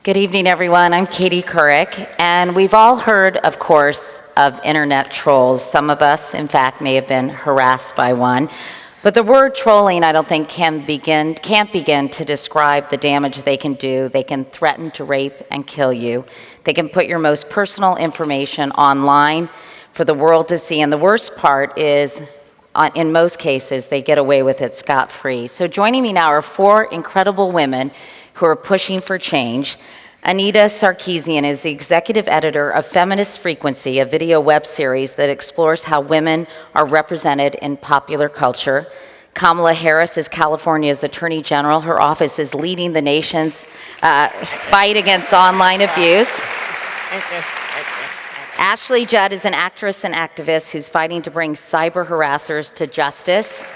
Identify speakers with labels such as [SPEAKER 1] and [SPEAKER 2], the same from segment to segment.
[SPEAKER 1] Good evening, everyone. I'm Katie Couric, and we've all heard, of course, of internet trolls. Some of us, in fact, may have been harassed by one. But the word trolling, I don't think, can't begin to describe the damage they can do. They can threaten to rape and kill you. They can put your most personal information online for the world to see. And the worst part is, in most cases, they get away with it scot-free. So joining me now are four incredible women who are pushing for change. Anita Sarkeesian is the executive editor of Feminist Frequency, a video web series that explores how women are represented in popular culture. Kamala Harris is California's Attorney General. Her office is leading the nation's fight against online abuse.
[SPEAKER 2] Thank you.
[SPEAKER 1] Ashley Judd is an actress and activist who's fighting to bring cyber harassers to justice.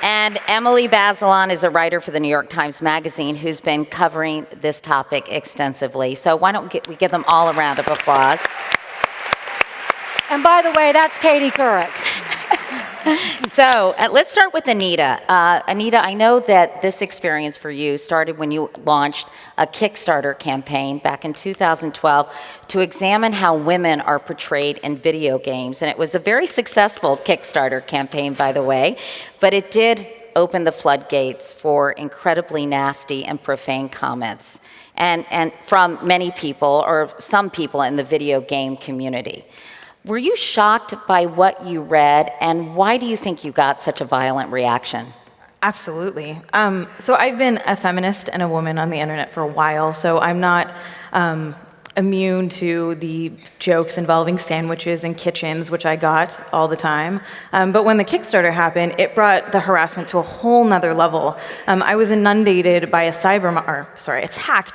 [SPEAKER 1] And Emily Bazelon is a writer for the New York Times Magazine who's been covering this topic extensively. So why don't we give them all a round of applause.
[SPEAKER 3] And by the way, that's Katie Couric.
[SPEAKER 1] So let's start with Anita. Anita, I know that this experience for you started when you launched a Kickstarter campaign back in 2012 to examine how women are portrayed in video games. And it was a very successful Kickstarter campaign, by the way, but it did open the floodgates for incredibly nasty and profane comments and from many people or some people in the video game community. Were you shocked by what you read, and why do you think you got such a violent reaction?
[SPEAKER 2] Absolutely. So I've been a feminist and a woman on the internet for a while, so I'm not immune to the jokes involving sandwiches and kitchens, which I got all the time. But when the Kickstarter happened, it brought the harassment to a whole nother level. I was inundated by attacked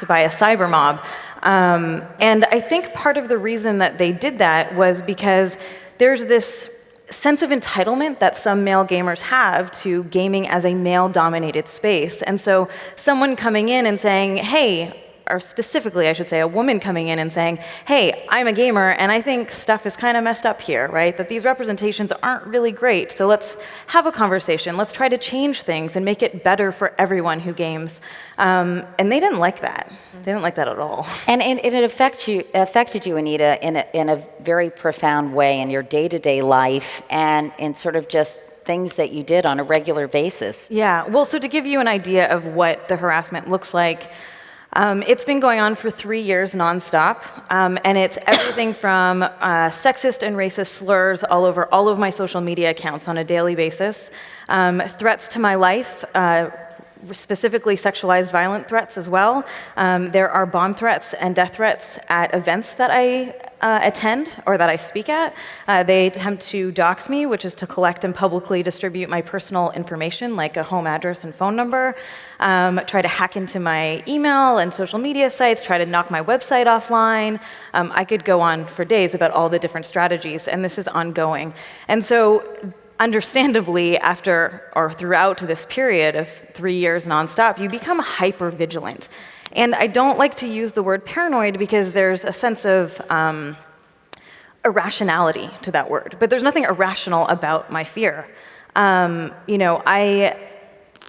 [SPEAKER 2] by a cyber mob. And I think part of the reason that they did that was because there's this sense of entitlement that some male gamers have to gaming as a male-dominated space. And so someone coming in and saying, hey, or specifically, I should say, a woman coming in and saying, hey, I'm a gamer, and I think stuff is kind of messed up here, right? That these representations aren't really great, so let's have a conversation. Let's try to change things and make it better for everyone who games. And they didn't like that. They didn't like that at all.
[SPEAKER 1] And it affected you, Anita, in a very profound way in your day-to-day life and in sort of just things that you did on a regular basis.
[SPEAKER 2] Yeah, well, so to give you an idea of what the harassment looks like, it's been going on for 3 years nonstop, and it's everything from sexist and racist slurs all over all of my social media accounts on a daily basis, threats to my life, specifically sexualized violent threats as well. There are bomb threats and death threats at events that I attend or that I speak at. They attempt to dox me, which is to collect and publicly distribute my personal information, like a home address and phone number, try to hack into my email and social media sites, try to knock my website offline. I could go on for days about all the different strategies, and this is ongoing. And so understandably, after or throughout this period of 3 years nonstop, you become hyper-vigilant. And I don't like to use the word paranoid because there's a sense of irrationality to that word. But there's nothing irrational about my fear. The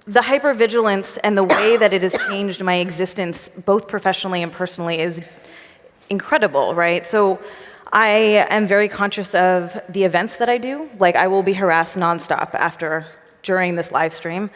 [SPEAKER 2] hypervigilance and the way that it has changed my existence, both professionally and personally, is incredible, right? So I am very conscious of the events that I do. Like, I will be harassed nonstop during this live stream.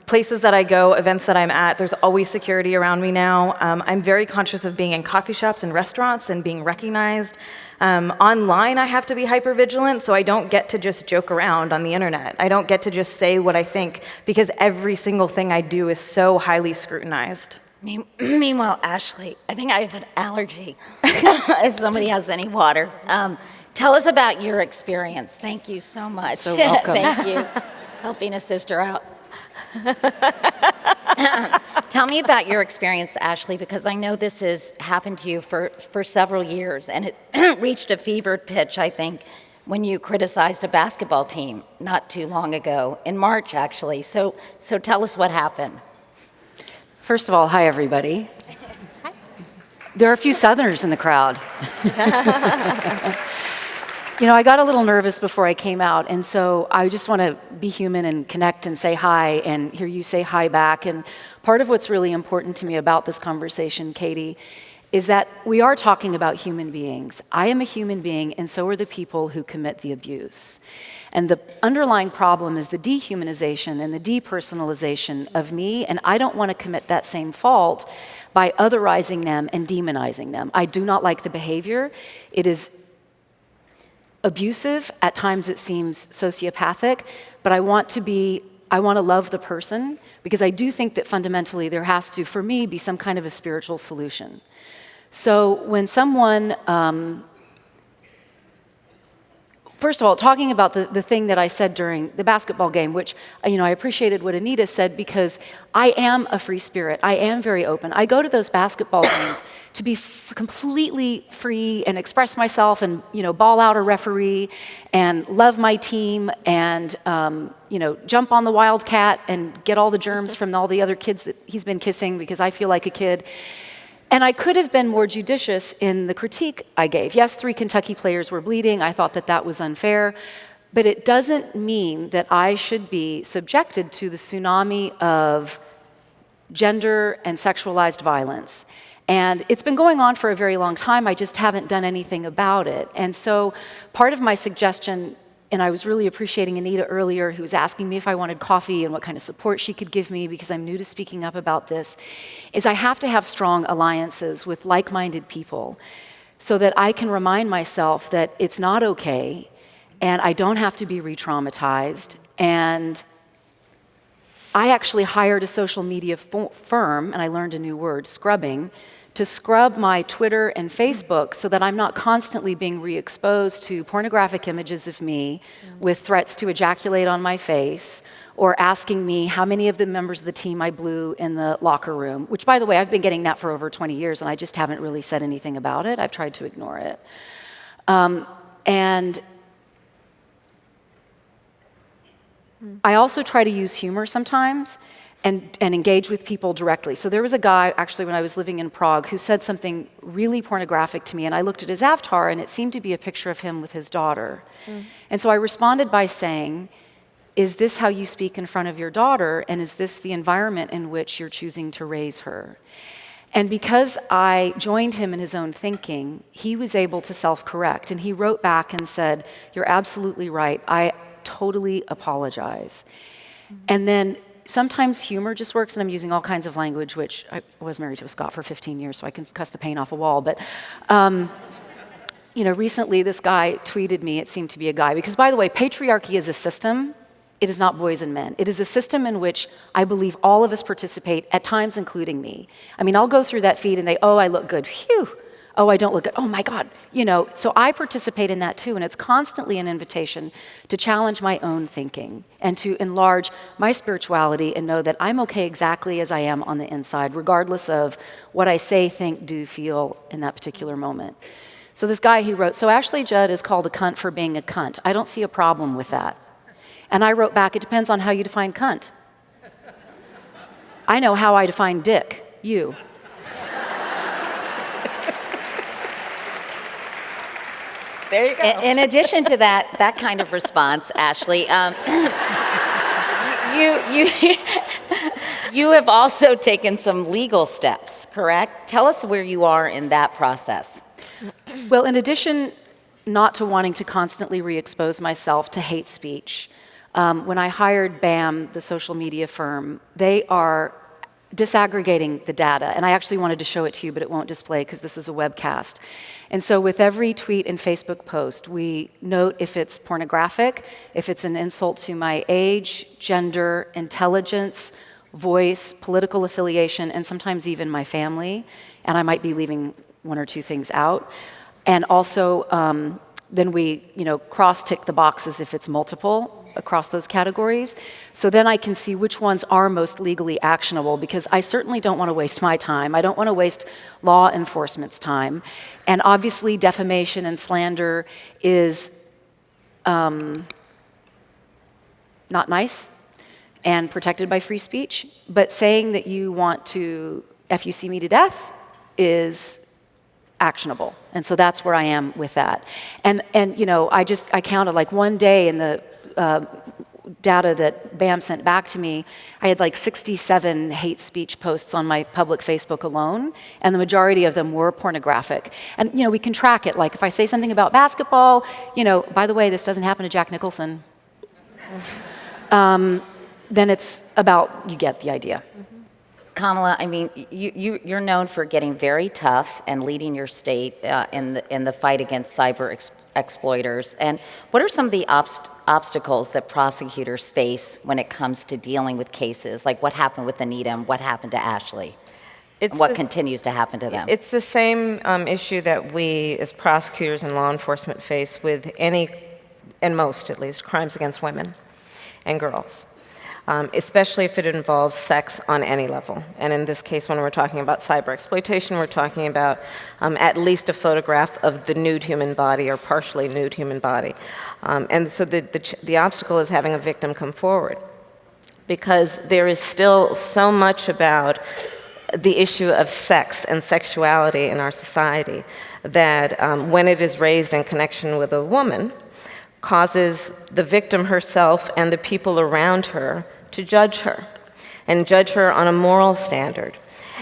[SPEAKER 2] Places that I go, events that I'm at, there's always security around me now. I'm very conscious of being in coffee shops and restaurants and being recognized. Online, I have to be hypervigilant, so I don't get to just joke around on the internet. I don't get to just say what I think, because every single thing I do is so highly scrutinized.
[SPEAKER 1] Meanwhile, Ashley, I think I have an allergy, if somebody has any water. Tell us about your experience. Thank you so much.
[SPEAKER 3] So welcome.
[SPEAKER 1] Thank you. Helping a sister out. Tell me about your experience, Ashley, because I know this has happened to you for several years, and it reached a fevered pitch, I think, when you criticized a basketball team not too long ago, in March, actually. So tell us what happened.
[SPEAKER 3] First of all, hi, everybody. Hi. There are a few Southerners in the crowd. I got a little nervous before I came out, and so I just want to be human and connect and say hi and hear you say hi back. And part of what's really important to me about this conversation, Katie, is that we are talking about human beings. I am a human being, and so are the people who commit the abuse. And the underlying problem is the dehumanization and the depersonalization of me, and I don't want to commit that same fault by otherizing them and demonizing them. I do not like the behavior. It is abusive. At times it seems sociopathic, but I want to love the person, because I do think that fundamentally there has to, for me, be some kind of a spiritual solution. So when someone, first of all, talking about the thing that I said during the basketball game, which, I appreciated what Anita said, because I am a free spirit. I am very open. I go to those basketball games to be completely free and express myself and, ball out a referee and love my team and, jump on the Wildcat and get all the germs from all the other kids that he's been kissing, because I feel like a kid. And I could have been more judicious in the critique I gave. Yes, 3 Kentucky players were bleeding. I thought that was unfair. But it doesn't mean that I should be subjected to the tsunami of gender and sexualized violence. And it's been going on for a very long time. I just haven't done anything about it. And so part of my suggestion, and I was really appreciating Anita earlier, who was asking me if I wanted coffee and what kind of support she could give me, because I'm new to speaking up about this, is I have to have strong alliances with like-minded people so that I can remind myself that it's not okay and I don't have to be re-traumatized. And I actually hired a social media firm, and I learned a new word, scrubbing, to scrub my Twitter and Facebook so that I'm not constantly being re-exposed to pornographic images of me with threats to ejaculate on my face, or asking me how many of the members of the team I blew in the locker room, which, by the way, I've been getting that for over 20 years, and I just haven't really said anything about it. I've tried to ignore it. And I also try to use humor sometimes and engage with people directly. So there was a guy, actually, when I was living in Prague, who said something really pornographic to me, and I looked at his avatar, and it seemed to be a picture of him with his daughter. And so I responded by saying, is this how you speak in front of your daughter, and is this the environment in which you're choosing to raise her? And because I joined him in his own thinking, he was able to self-correct, and he wrote back and said, you're absolutely right, I totally apologize. And then sometimes humor just works, and I'm using all kinds of language, which I was married to a Scot for 15 years, so I can cuss the paint off a wall. But, recently this guy tweeted me, it seemed to be a guy, because, by the way, patriarchy is a system. It is not boys and men. It is a system in which I believe all of us participate, at times including me. I mean, I'll go through that feed and I look good. Phew. Oh, I don't look good. Oh my God. So I participate in that too, and it's constantly an invitation to challenge my own thinking and to enlarge my spirituality and know that I'm okay exactly as I am on the inside, regardless of what I say, think, do, feel in that particular moment. So this guy, he wrote, so Ashley Judd is called a cunt for being a cunt. I don't see a problem with that. And I wrote back, it depends on how you define cunt. I know how I define dick, you.
[SPEAKER 2] There you go.
[SPEAKER 1] In addition to that kind of response, Ashley, you have also taken some legal steps, correct? Tell us where you are in that process.
[SPEAKER 3] Well, in addition not to wanting to constantly re-expose myself to hate speech, when I hired BAM, the social media firm, they are disaggregating the data. And I actually wanted to show it to you, but it won't display because this is a webcast. And so with every tweet and Facebook post, we note if it's pornographic, if it's an insult to my age, gender, intelligence, voice, political affiliation, and sometimes even my family. And I might be leaving one or two things out. And also, then we cross-tick the boxes if it's multiple across those categories. So then I can see which ones are most legally actionable, because I certainly don't want to waste my time. I don't want to waste law enforcement's time. And obviously defamation and slander is not nice and protected by free speech. But saying that you want to FUC me to death is actionable. And so that's where I am with that. And you know, I counted like one day in the data that BAM sent back to me, I had like 67 hate speech posts on my public Facebook alone, and the majority of them were pornographic. And you know, we can track it. Like if I say something about basketball, you know, by the way, this doesn't happen to Jack Nicholson. Then it's about, you get the idea.
[SPEAKER 1] Kamala, I mean, you're known for getting very tough and leading your state in the fight against cyber exploiters. And what are some of the obstacles that prosecutors face when it comes to dealing with cases? Like what happened with Anita and what happened to Ashley? And what continues to happen to them?
[SPEAKER 4] It's the same issue that we as prosecutors and law enforcement face with any, and most at least, crimes against women and girls. Especially if it involves sex on any level. And in this case, when we're talking about cyber exploitation, we're talking about at least a photograph of the nude human body or partially nude human body. And so the obstacle is having a victim come forward, because there is still so much about the issue of sex and sexuality in our society that when it is raised in connection with a woman, causes the victim herself and the people around her to judge her, and judge her on a moral standard,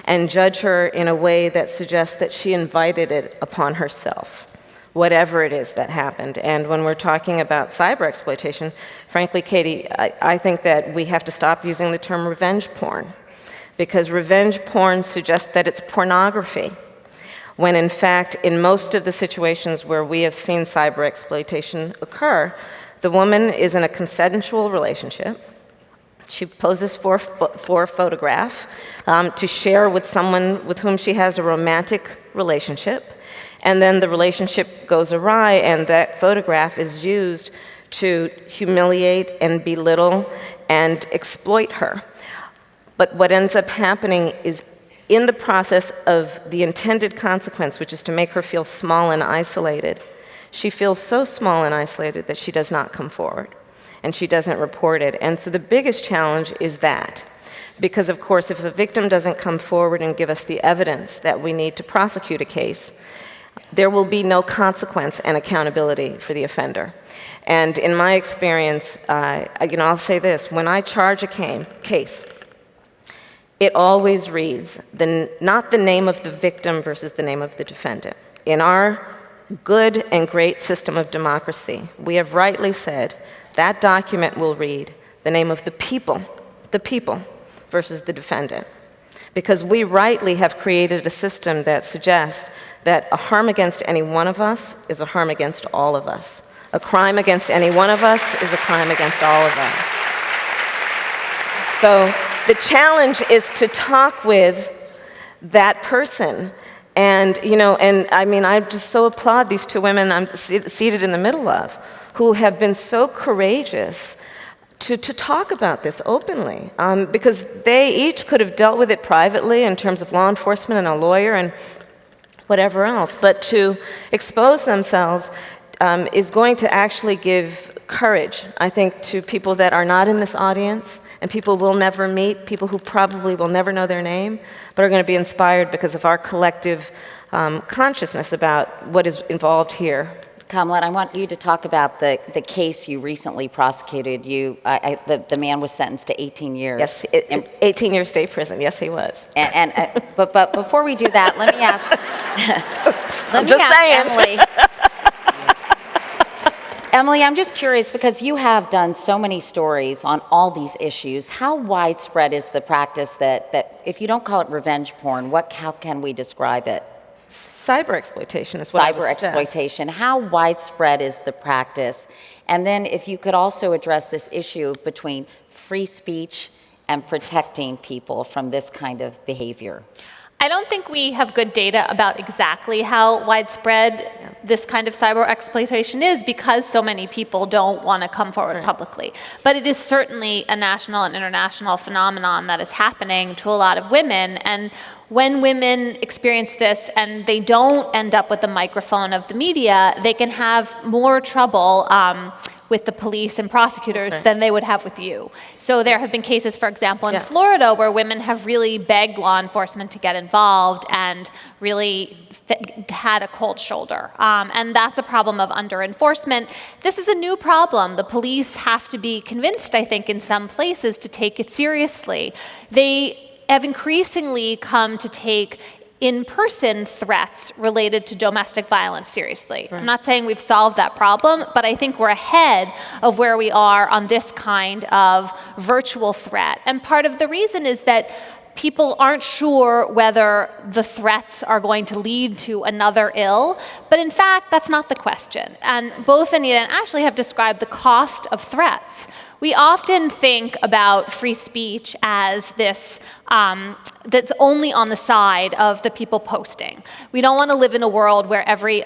[SPEAKER 4] and judge her in a way that suggests that she invited it upon herself, whatever it is that happened. And when we're talking about cyber exploitation, frankly, Katie, I think that we have to stop using the term revenge porn, because revenge porn suggests that it's pornography, when in fact, in most of the situations where we have seen cyber exploitation occur, the woman is in a consensual relationship. She poses for a photograph to share with someone with whom she has a romantic relationship, and then the relationship goes awry, and that photograph is used to humiliate and belittle and exploit her. But what ends up happening is, in the process of the intended consequence, which is to make her feel small and isolated, she feels so small and isolated that she does not come forward, and she doesn't report it. And so the biggest challenge is that. Because of course, if the victim doesn't come forward and give us the evidence that we need to prosecute a case, there will be no consequence and accountability for the offender. And in my experience, I'll say this, when I charge a case, it always reads, not the name of the victim versus the name of the defendant. In our good and great system of democracy, we have rightly said that document will read the name of the people versus the defendant. Because we rightly have created a system that suggests that a harm against any one of us is a harm against all of us. A crime against any one of us is a crime against all of us. So the challenge is to talk with that person. And, I just so applaud these two women I'm seated in the middle of, who have been so courageous to talk about this openly, because they each could have dealt with it privately in terms of law enforcement and a lawyer and whatever else, but to expose themselves is going to actually give courage, I think, to people that are not in this audience and people we'll never meet, people who probably will never know their name, but are going to be inspired because of our collective consciousness about what is involved here.
[SPEAKER 1] Kamala, I want you to talk about the case you recently prosecuted. The man was sentenced to 18 years.
[SPEAKER 4] Yes, 18-year state prison. Yes, he was.
[SPEAKER 1] But before we do that, let me ask.
[SPEAKER 4] Saying.
[SPEAKER 1] Emily. Emily, I'm just curious, because you have done so many stories on all these issues. How widespread is the practice that if you don't call it revenge porn, how can we describe it?
[SPEAKER 4] Cyber exploitation is what I would suggest.
[SPEAKER 1] Cyber exploitation. How widespread is the practice? And then if you could also address this issue between free speech and protecting people from this kind of behavior.
[SPEAKER 5] I don't think we have good data about exactly how widespread this kind of cyber exploitation is, because so many people don't want to come forward publicly. But it is certainly a national and international phenomenon that is happening to a lot of women. And when women experience this and they don't end up with the microphone of the media, they can have more trouble with the police and prosecutors than they would have with you. So there have been cases, for example, in Florida where women have really begged law enforcement to get involved and really had a cold shoulder. And that's a problem of under-enforcement. This is a new problem. The police have to be convinced, I think, in some places to take it seriously. They have increasingly come to take in-person threats related to domestic violence seriously. I'm not saying we've solved that problem, but I think we're ahead of where we are on this kind of virtual threat. And part of the reason is that people aren't sure whether the threats are going to lead to another ill, but in fact, that's not the question. And both Anita and Ashley have described the cost of threats. We often think about free speech as this that's only on the side of the people posting. We don't want to live in a world where every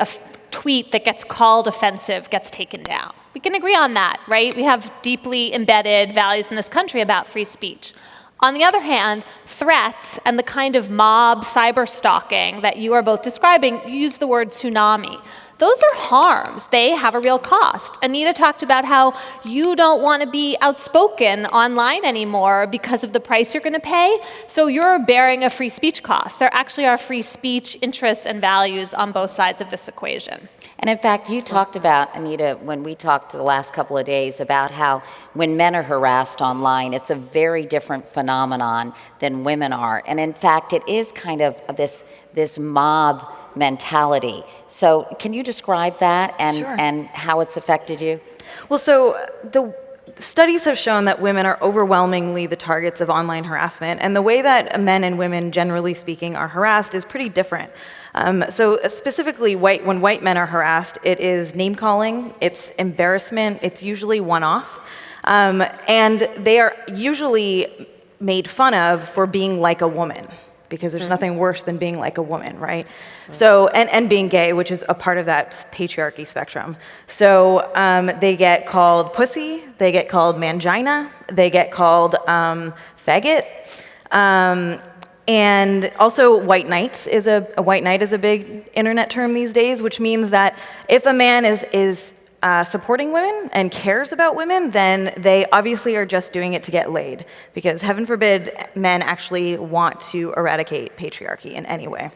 [SPEAKER 5] tweet that gets called offensive gets taken down. We can agree on that, right? We have deeply embedded values in this country about free speech. On the other hand, threats and the kind of mob cyber stalking that you are both describing, you use the word tsunami. Those are harms. They have a real cost. Anita talked about how you don't want to be outspoken online anymore because of the price you're going to pay, so you're bearing a free speech cost. There actually are free speech interests and values on both sides of this equation.
[SPEAKER 1] And in fact, you talked about, Anita, when we talked the last couple of days, about how when men are harassed online, it's a very different phenomenon than women are. And in fact, it is kind of this mob mentality. So can you describe that and how it's affected you?
[SPEAKER 2] Well, so the studies have shown that women are overwhelmingly the targets of online harassment, and the way that men and women, generally speaking, are harassed is pretty different. So specifically, when white men are harassed, it is name-calling, it's embarrassment, it's usually one-off, and they are usually made fun of for being like a woman, because there's nothing worse than being like a woman, right? So, and being gay, which is a part of that patriarchy spectrum. So they get called pussy, they get called mangina, they get called faggot, and also white knights is a white knight is a big internet term these days, which means that if a man is supporting women and cares about women, then they obviously are just doing it to get laid, because heaven forbid men actually want to eradicate patriarchy in any way.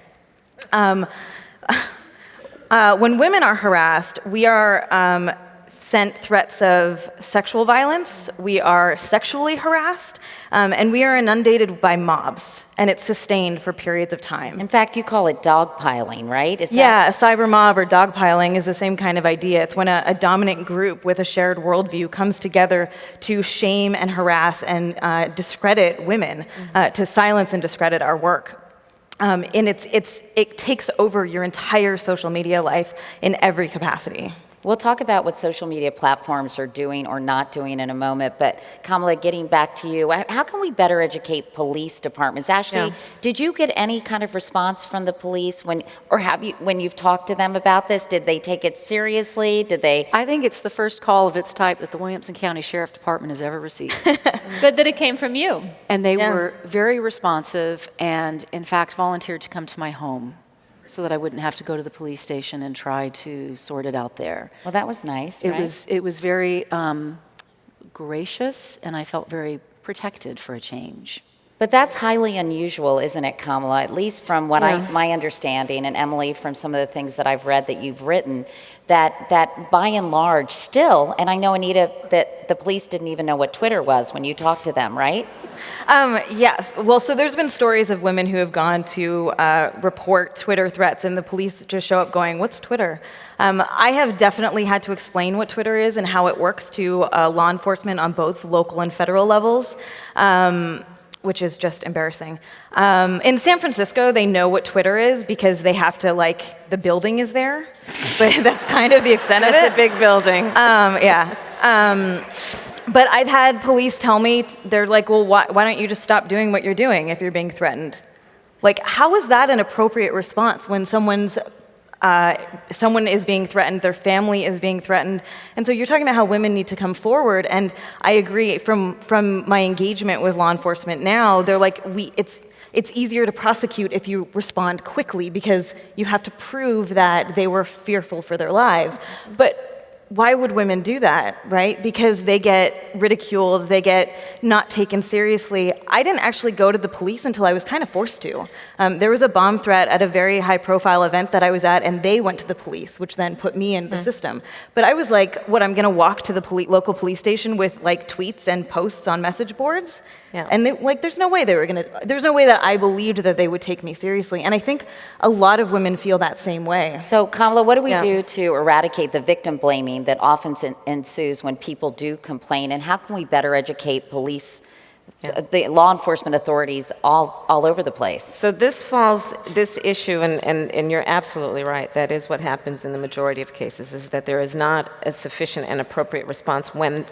[SPEAKER 2] When women are harassed, we are sent threats of sexual violence, we are sexually harassed, and we are inundated by mobs, and it's sustained for periods of time.
[SPEAKER 1] In fact, you call it dogpiling, right?
[SPEAKER 2] Yeah, a cyber mob or dogpiling is the same kind of idea. It's when a dominant group with a shared worldview comes together to shame and harass and discredit women, to silence and discredit our work. And it takes over your entire social media life in every capacity.
[SPEAKER 1] We'll talk about what social media platforms are doing or not doing in a moment, but Kamala, getting back to you, how can we better educate police departments? Ashley, did you get any kind of response from the police when you've talked to them about this? Did they take it seriously?
[SPEAKER 3] I think it's the first call of its type that the Williamson County Sheriff Department has ever received.
[SPEAKER 5] Good that it came from you.
[SPEAKER 3] And they were very responsive and, in fact, volunteered to come to my home so that I wouldn't have to go to the police station and try to sort it out there.
[SPEAKER 1] Well, that was nice,
[SPEAKER 3] It
[SPEAKER 1] right?
[SPEAKER 3] It was very gracious, and I felt very protected for a change.
[SPEAKER 1] But that's highly unusual, isn't it, Kamala? At least from what my understanding, and Emily, from some of the things that I've read that you've written, that by and large still, and I know, Anita, that the police didn't even know what Twitter was when you talked to them, right?
[SPEAKER 2] Yes. Well, so there's been stories of women who have gone to report Twitter threats, and the police just show up going, "What's Twitter?" I have definitely had to explain what Twitter is and how it works to law enforcement on both local and federal levels. Which is just embarrassing. In San Francisco, they know what Twitter is because they have to, the building is there, but that's kind of the extent of it.
[SPEAKER 4] It's a big building.
[SPEAKER 2] But I've had police tell me, they're like, well, why don't you just stop doing what you're doing if you're being threatened? How is that an appropriate response when someone is being threatened, their family is being threatened? And so you're talking about how women need to come forward, and I agree. From my engagement with law enforcement now, they're like, it's easier to prosecute if you respond quickly because you have to prove that they were fearful for their lives. But why would women do that, right? Because they get ridiculed, they get not taken seriously. I didn't actually go to the police until I was kind of forced to. There was a bomb threat at a very high-profile event that I was at, and they went to the police, which then put me in the system. But I was like, what, I'm gonna walk to the local police station with like tweets and posts on message boards?
[SPEAKER 4] Yeah.
[SPEAKER 2] And there's no way there's no way that I believed that they would take me seriously. And I think a lot of women feel that same way.
[SPEAKER 1] So, Kamala, what do we
[SPEAKER 4] Yeah.
[SPEAKER 1] do to eradicate the victim blaming that often ensues when people do complain, and how can we better educate police, the law enforcement authorities all over the place?
[SPEAKER 4] So this issue, and you're absolutely right, that is what happens in the majority of cases, is that there is not a sufficient and appropriate response when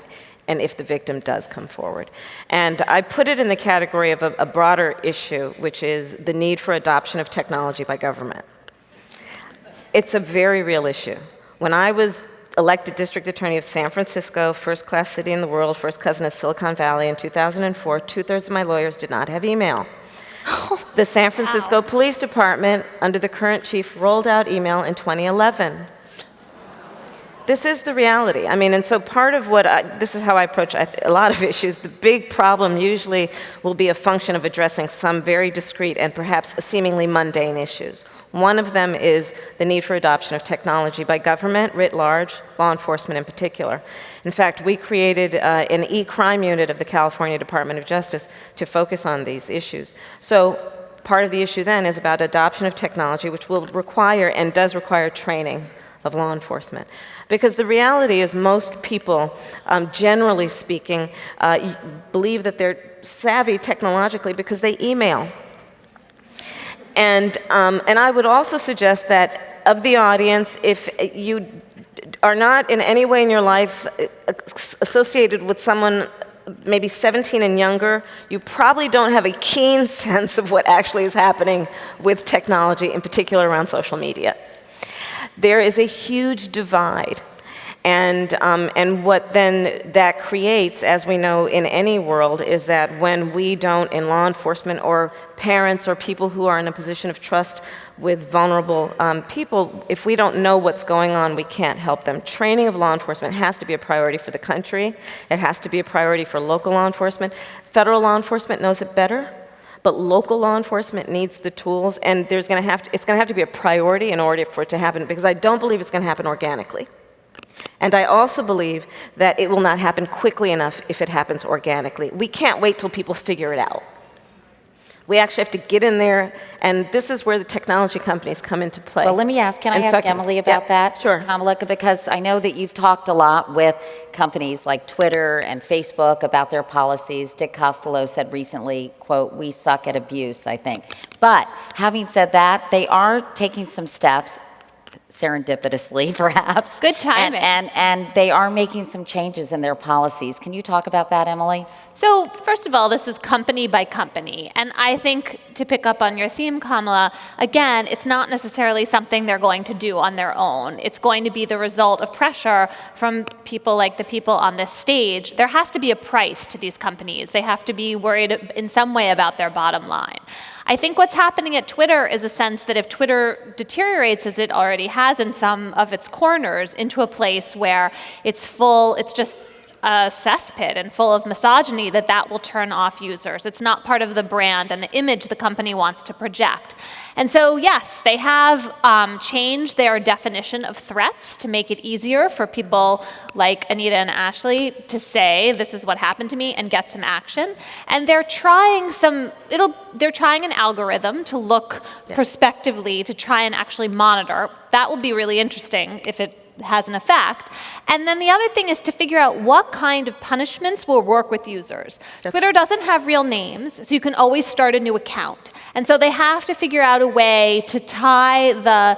[SPEAKER 4] and if the victim does come forward. And I put it in the category of a broader issue, which is the need for adoption of technology by government. It's a very real issue. When I was elected district attorney of San Francisco, first-class city in the world, first cousin of Silicon Valley, in 2004, 2/3 of my lawyers did not have email. The San Francisco Police Department, under the current chief, rolled out email in 2011. This is the reality. I mean, and so part of this is how I approach a lot of issues. The big problem usually will be a function of addressing some very discrete and perhaps seemingly mundane issues. One of them is the need for adoption of technology by government writ large, law enforcement in particular. In fact, we created an e-crime unit of the California Department of Justice to focus on these issues. So part of the issue then is about adoption of technology, which will require and does require training of law enforcement. Because the reality is most people, generally speaking, believe that they're savvy technologically because they email. And I would also suggest that of the audience, if you are not in any way in your life associated with someone maybe 17 and younger, you probably don't have a keen sense of what actually is happening with technology, in particular around social media. There is a huge divide. And what then that creates, as we know in any world, is that when we don't, in law enforcement or parents or people who are in a position of trust with vulnerable people, if we don't know what's going on, we can't help them. Training of law enforcement has to be a priority for the country. It has to be a priority for local law enforcement. Federal law enforcement knows it better. But local law enforcement needs the tools, and it's going to have to be a priority in order for it to happen, because I don't believe it's going to happen organically. And I also believe that it will not happen quickly enough if it happens organically. We can't wait till people figure it out. We actually have to get in there, and this is where the technology companies come into play.
[SPEAKER 1] Well, can I ask Emily about that?
[SPEAKER 4] Sure.
[SPEAKER 1] Kamala, because I know that you've talked a lot with companies like Twitter and Facebook about their policies. Dick Costello said recently, quote, "We suck at abuse," I think. But having said that, they are taking some steps, serendipitously perhaps.
[SPEAKER 5] Good timing.
[SPEAKER 1] And they are making some changes in their policies. Can you talk about that, Emily?
[SPEAKER 5] So first of all, this is company by company. And I think, to pick up on your theme, Kamala, again, it's not necessarily something they're going to do on their own. It's going to be the result of pressure from people like the people on this stage. There has to be a price to these companies. They have to be worried in some way about their bottom line. I think what's happening at Twitter is a sense that if Twitter deteriorates, as it already has in some of its corners, into a place where it's just a cesspit and full of misogyny, that will turn off users. It's not part of the brand and the image the company wants to project. And so, yes, they have changed their definition of threats to make it easier for people like Anita and Ashley to say, this is what happened to me, and get some action. And they're trying an algorithm to look prospectively to try and actually monitor. That will be really interesting if it has an effect. And then the other thing is to figure out what kind of punishments will work with users. Twitter doesn't have real names, so you can always start a new account. And so they have to figure out a way to tie the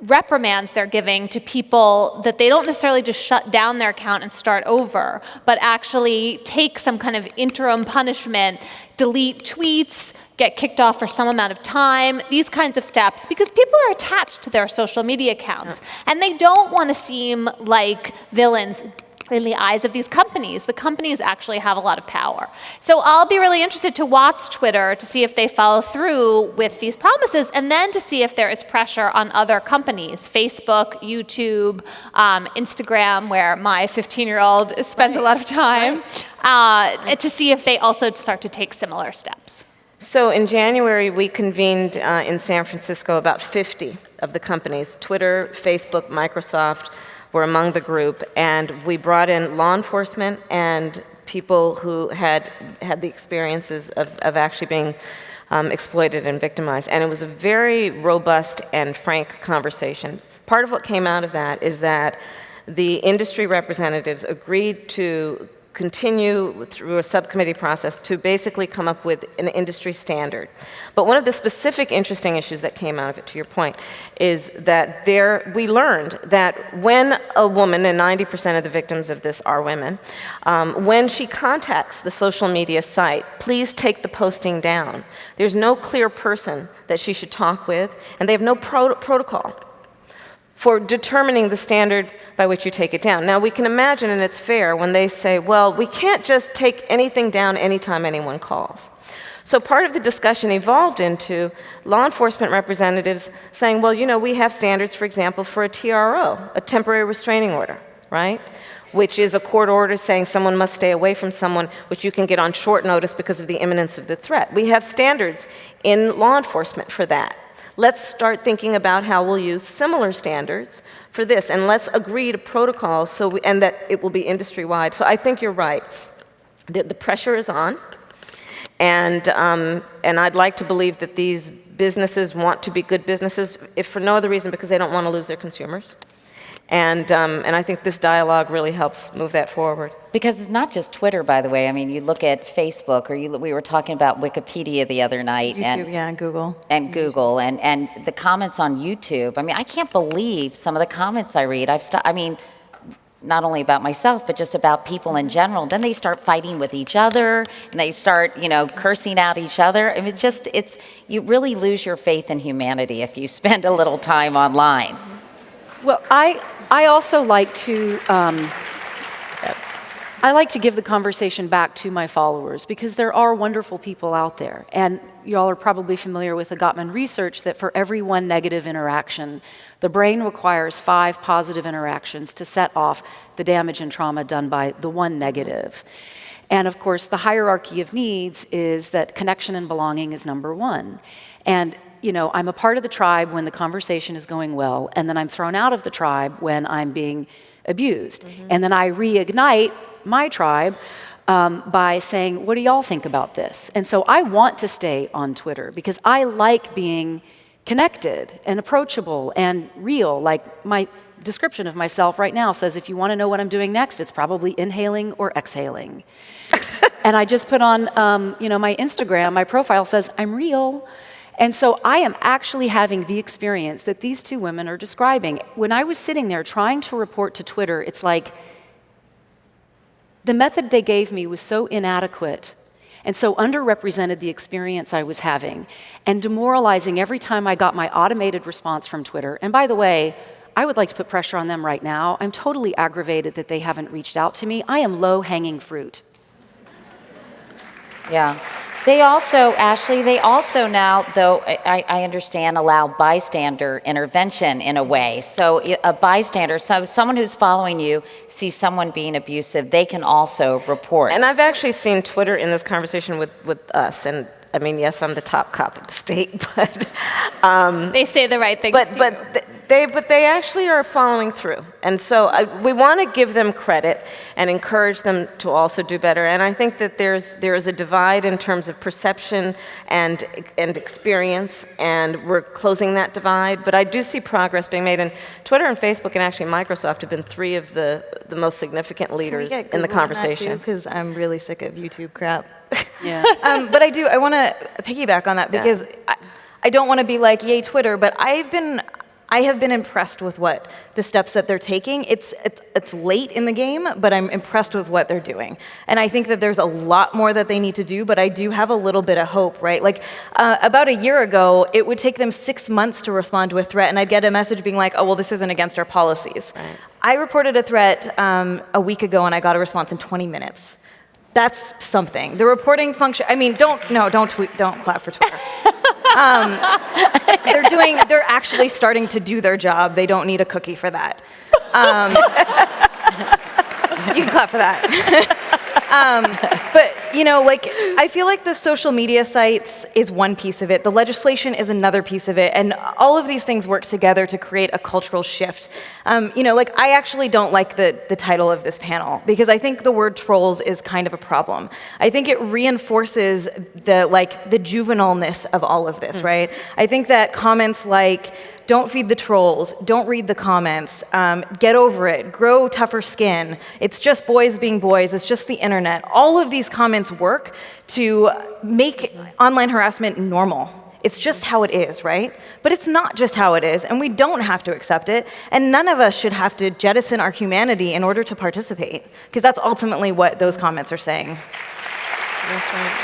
[SPEAKER 5] reprimands they're giving to people that they don't necessarily just shut down their account and start over, but actually take some kind of interim punishment, delete tweets, get kicked off for some amount of time, these kinds of steps, because people are attached to their social media accounts, and they don't want to seem like villains in the eyes of these companies. The companies actually have a lot of power. So I'll be really interested to watch Twitter to see if they follow through with these promises, and then to see if there is pressure on other companies, Facebook, YouTube, Instagram, where my 15-year-old spends a lot of time, to see if they also start to take similar steps.
[SPEAKER 4] So in January, we convened in San Francisco about 50 of the companies. Twitter, Facebook, Microsoft were among the group, and we brought in law enforcement and people who had the experiences of actually being exploited and victimized. And it was a very robust and frank conversation. Part of what came out of that is that the industry representatives agreed to continue through a subcommittee process to basically come up with an industry standard. But one of the specific interesting issues that came out of it, to your point, is that we learned that when a woman, and 90% of the victims of this are women, when she contacts the social media site, please take the posting down. There's no clear person that she should talk with, and they have no protocol for determining the standard by which you take it down. Now, we can imagine, and it's fair, when they say, well, we can't just take anything down anytime anyone calls. So part of the discussion evolved into law enforcement representatives saying, well, you know, we have standards, for example, for a TRO, a temporary restraining order, right? Which is a court order saying someone must stay away from someone, which you can get on short notice because of the imminence of the threat. We have standards in law enforcement for that. Let's start thinking about how we'll use similar standards for this, and let's agree to protocols and that it will be industry-wide. So I think you're right. The pressure is on, and I'd like to believe that these businesses want to be good businesses, if for no other reason because they don't want to lose their consumers. And I think this dialogue really helps move that forward.
[SPEAKER 1] Because it's not just Twitter, by the way. I mean, you look at Facebook, or we were talking about Wikipedia the other night.
[SPEAKER 2] YouTube, and Google.
[SPEAKER 1] And Google, and the comments on YouTube. I mean, I can't believe some of the comments I read. I mean, not only about myself, but just about people in general. Then they start fighting with each other, and they start, cursing out each other. I mean, you really lose your faith in humanity if you spend a little time online.
[SPEAKER 3] Well, I also like to give the conversation back to my followers, because there are wonderful people out there. And y'all are probably familiar with the Gottman research that for every one negative interaction, the brain requires 5 positive interactions to set off the damage and trauma done by the one negative. And of course, the hierarchy of needs is that connection and belonging is number 1. And I'm a part of the tribe when the conversation is going well, and then I'm thrown out of the tribe when I'm being abused. Mm-hmm. And then I reignite my tribe by saying, what do y'all think about this? And so I want to stay on Twitter because I like being connected and approachable and real. Like my description of myself right now says, if you want to know what I'm doing next, it's probably inhaling or exhaling. And I just put on, my Instagram, my profile says, I'm real. And so I am actually having the experience that these two women are describing. When I was sitting there trying to report to Twitter, it's like the method they gave me was so inadequate and so underrepresented the experience I was having and demoralizing every time I got my automated response from Twitter. And by the way, I would like to put pressure on them right now. I'm totally aggravated that they haven't reached out to me. I am low-hanging fruit.
[SPEAKER 1] Yeah. They also now, though I understand, allow bystander intervention in a way. So a bystander, so someone who's following you, sees someone being abusive, they can also report.
[SPEAKER 4] And I've actually seen Twitter in this conversation with us. And I mean, yes, I'm the top cop of the state, but
[SPEAKER 5] they say the right things.
[SPEAKER 4] But they actually are following through. And so we want to give them credit and encourage them to also do better. And I think that there is a divide in terms of perception and experience, and we're closing that divide. But I do see progress being made. And Twitter and Facebook and actually Microsoft have been 3 of the most significant leaders in the conversation.
[SPEAKER 2] Because I'm really sick of YouTube crap.
[SPEAKER 3] Yeah.
[SPEAKER 2] But I want to piggyback on that because I don't want to be like, yay, Twitter, but I'm I have been impressed with what the steps that they're taking. It's late in the game, but I'm impressed with what they're doing. And I think that there's a lot more that they need to do, but I do have a little bit of hope, right? Like about a year ago, it would take them 6 months to respond to a threat, and I'd get a message being like, oh, well, this isn't against our policies. Right. I reported a threat a week ago, and I got a response in 20 minutes. That's something. The reporting function, I mean, don't clap for Twitter. They're actually starting to do their job. They don't need a cookie for that. You can clap for that. But, like, I feel like the social media sites is one piece of it. The legislation is another piece of it. And all of these things work together to create a cultural shift. Like, I actually don't like the title of this panel because I think the word trolls is kind of a problem. I think it reinforces the juvenileness of all of this, right? I think that comments like, don't feed the trolls, don't read the comments, get over it, grow tougher skin, it's just boys being boys, it's just the internet. All of these comments work to make online harassment normal. It's just how it is, right? But it's not just how it is, and we don't have to accept it, and none of us should have to jettison our humanity in order to participate, because that's ultimately what those comments are saying.
[SPEAKER 4] That's right.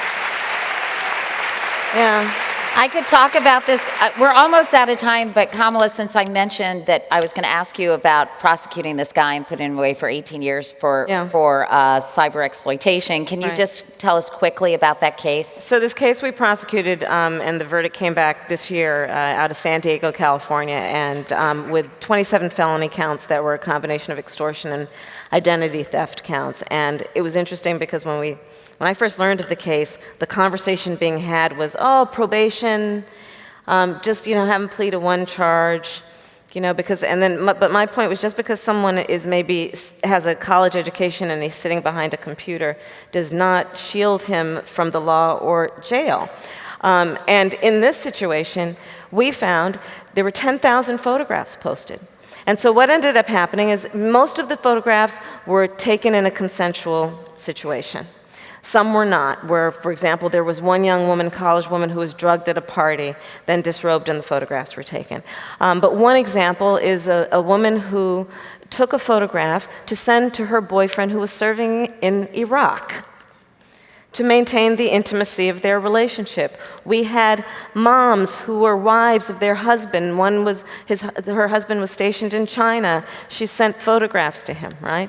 [SPEAKER 4] Yeah.
[SPEAKER 1] I could talk about this. We're almost out of time, but Kamala, since I mentioned that I was going to ask you about prosecuting this guy and putting him away for 18 years for cyber exploitation, can you just tell us quickly about that case?
[SPEAKER 4] So this case we prosecuted, and the verdict came back this year out of San Diego, California, and with 27 felony counts that were a combination of extortion and identity theft counts. And it was interesting because when I first learned of the case, the conversation being had was, oh, probation, just, have him plead to one charge, but my point was just because someone has a college education and he's sitting behind a computer does not shield him from the law or jail. And in this situation, we found there were 10,000 photographs posted. And so what ended up happening is most of the photographs were taken in a consensual situation. Some were not, where, for example, there was one young woman, college woman, who was drugged at a party, then disrobed, and the photographs were taken. But one example is a woman who took a photograph to send to her boyfriend who was serving in Iraq to maintain the intimacy of their relationship. We had moms who were wives of their husband. Her husband was stationed in China. She sent photographs to him, right?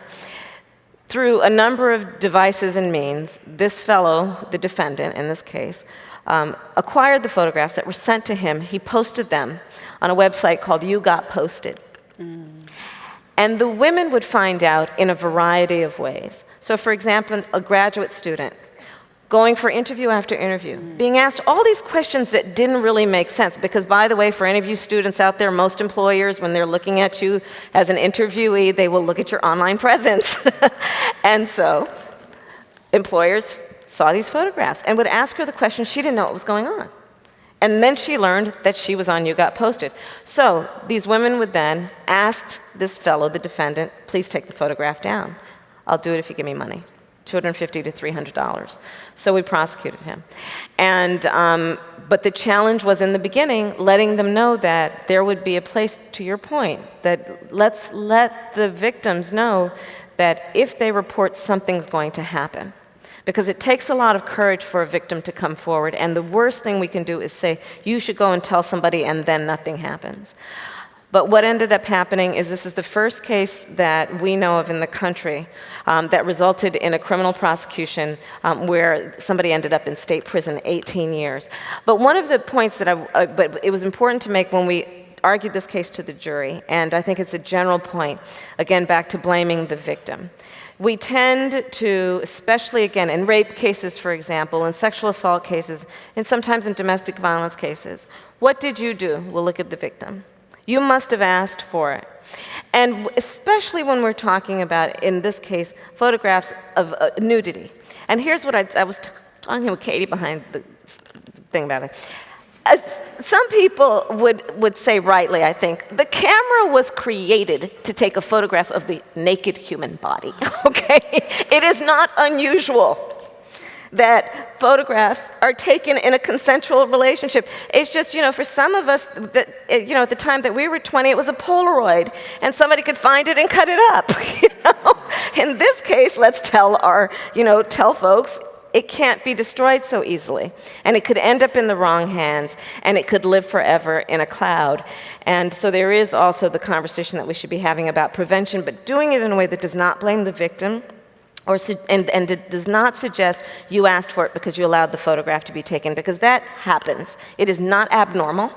[SPEAKER 4] Through a number of devices and means, this fellow, the defendant in this case, acquired the photographs that were sent to him. He posted them on a website called You Got Posted. And the women would find out in a variety of ways. So for example, a graduate student going for interview after interview, being asked all these questions that didn't really make sense. Because, by the way, for any of you students out there, most employers, when they're looking at you as an interviewee, they will look at your online presence. And so employers saw these photographs and would ask her the question. She didn't know what was going on. And then she learned that she was on You Got Posted. So these women would then ask this fellow, the defendant, please take the photograph down. I'll do it if you give me money. $250 to $300. So we prosecuted him. And, but the challenge was in the beginning, letting them know that there would be a place, to your point, that let's let the victims know that if they report, something's going to happen. Because it takes a lot of courage for a victim to come forward, and the worst thing we can do is say, you should go and tell somebody, and then nothing happens. But what ended up happening is this is the first case that we know of in the country that resulted in a criminal prosecution where somebody ended up in state prison 18 years. But one of the points that but it was important to make when we argued this case to the jury, and I think it's a general point, again, back to blaming the victim. We tend to, especially again in rape cases, for example, in sexual assault cases, and sometimes in domestic violence cases, what did you do? We'll look at the victim. You must have asked for it. And especially when we're talking about, in this case, photographs of nudity. And here's what I was talking with Katie behind the thing about it. As some people would say rightly, I think, the camera was created to take a photograph of the naked human body, okay? It is not unusual that photographs are taken in a consensual relationship. It's just, for some of us, that at the time that we were 20, it was a Polaroid, and somebody could find it and cut it up. In this case, let's tell folks, it can't be destroyed so easily. And it could end up in the wrong hands, and it could live forever in a cloud. And so there is also the conversation that we should be having about prevention, but doing it in a way that does not blame the victim, and it does not suggest you asked for it because you allowed the photograph to be taken, because that happens. It is not abnormal,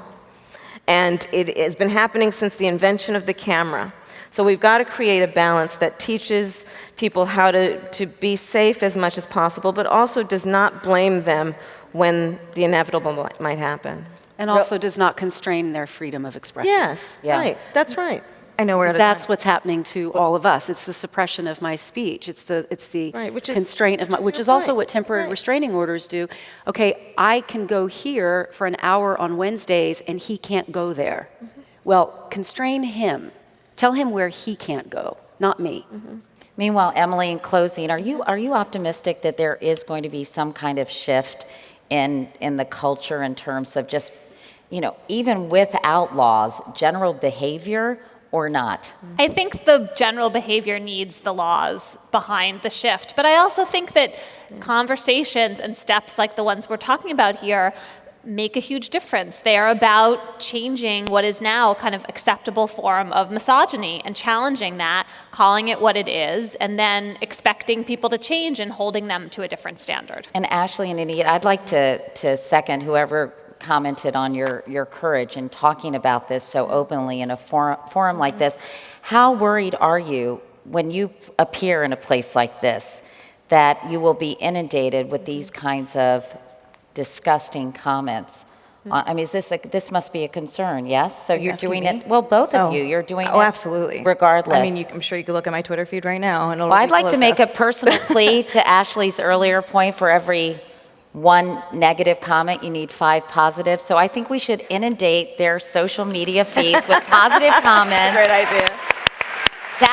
[SPEAKER 4] and it has been happening since the invention of the camera. So we've got to create a balance that teaches people how to be safe as much as possible, but also does not blame them when the inevitable might happen.
[SPEAKER 3] And also does not constrain their freedom of expression.
[SPEAKER 4] Yes, right. That's right.
[SPEAKER 2] I know
[SPEAKER 3] That's what's happening to all of us. It's the suppression of my speech. It's the
[SPEAKER 4] Right,
[SPEAKER 3] constraint of my, which is also what temporary restraining orders do. Okay, I can go here for an hour on Wednesdays, and he can't go there. Well, constrain him. Tell him where he can't go, not me.
[SPEAKER 1] Meanwhile, Emily, in closing, are you optimistic that there is going to be some kind of shift in the culture in terms of just, even without laws, general behavior or not?
[SPEAKER 5] I think the general behavior needs the laws behind the shift, but I also think that conversations and steps like the ones we're talking about here make a huge difference. They are about changing what is now kind of acceptable form of misogyny and challenging that, calling it what it is, and then expecting people to change and holding them to a different standard.
[SPEAKER 1] And Ashley and Anita, I'd like to second whoever commented on your courage in talking about this so openly in a forum like this. How worried are you when you appear in a place like this that you will be inundated with these kinds of disgusting comments? I mean, this must be a concern, yes? So you're doing it, well, both of you, you're doing it
[SPEAKER 2] absolutely.
[SPEAKER 1] regardless.
[SPEAKER 2] I mean, I'm sure you could look at my Twitter feed right now. And
[SPEAKER 1] I'd like to make a personal plea to Ashley's earlier point. For every one negative comment, you need 5 positives. So I think we should inundate their social media feeds with positive comments.
[SPEAKER 4] Great idea.
[SPEAKER 1] To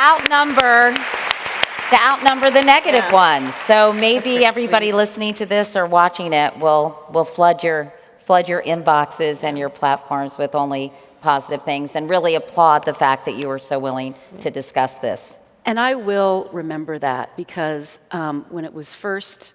[SPEAKER 1] outnumber the negative ones. So maybe everybody listening to this or watching it will flood your inboxes and your platforms with only positive things, and really applaud the fact that you were so willing to discuss this.
[SPEAKER 3] And I will remember that, because when it was first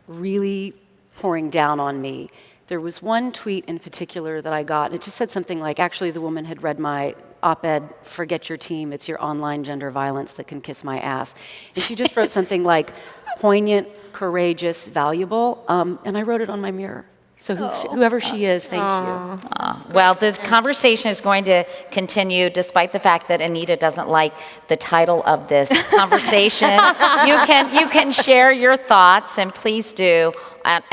[SPEAKER 3] really pouring down on me, there was one tweet in particular that I got, and it just said something like, actually the woman had read my op-ed, "Forget your team, it's your online gender violence that can kiss my ass." And she just wrote something like, "Poignant, courageous, valuable," and I wrote it on my mirror. So whoever she is, thank you.
[SPEAKER 1] Well, the conversation is going to continue despite the fact that Anita doesn't like the title of this conversation. You can share your thoughts, and please do at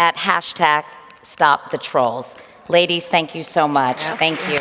[SPEAKER 1] #StopTheTrolls. Ladies, thank you so much. Thank you.